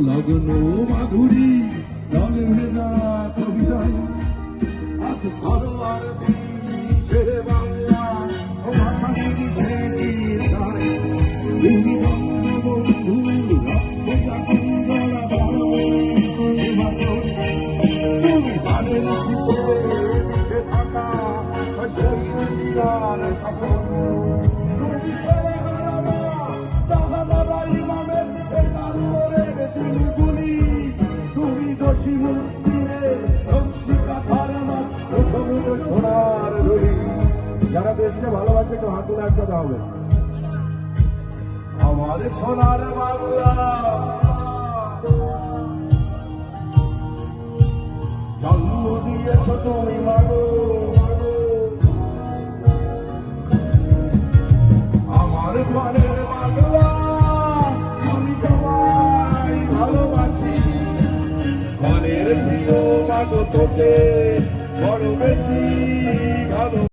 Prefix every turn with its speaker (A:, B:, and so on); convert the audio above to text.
A: লগ্ন মাধুরী রঙে ভেজা কবিতায় আজ সরোয়ার শেরে বাংলা ও ভাষাগুলি সেরেছি তাই তুমি বঙ্গবন্ধু রক্তটা কুঞ্জরা বড় সে ভাষণ তুমি বানের শিশে মিশে থাকা শহীদ জিয়ার সাধন তুমি ছেড়ে হারানো শাহজাদা ইমামের একাত্তরের দিনগুলি তুমি জসিমুদ্দিনের নকশিকা ধারণা প্রথম সোনার ধরি যারা দেশকে ভালোবাসে একটু হাত তুলে একসাথে হবে আমার সোনার বাংলা জন্ম দিয়েছ তুমি মাগো আমার প্রাণের বাংলা আমি তোমায় ভালোবাসি মনের প্রিয় মাগো তোকে বড় বেশি ভালো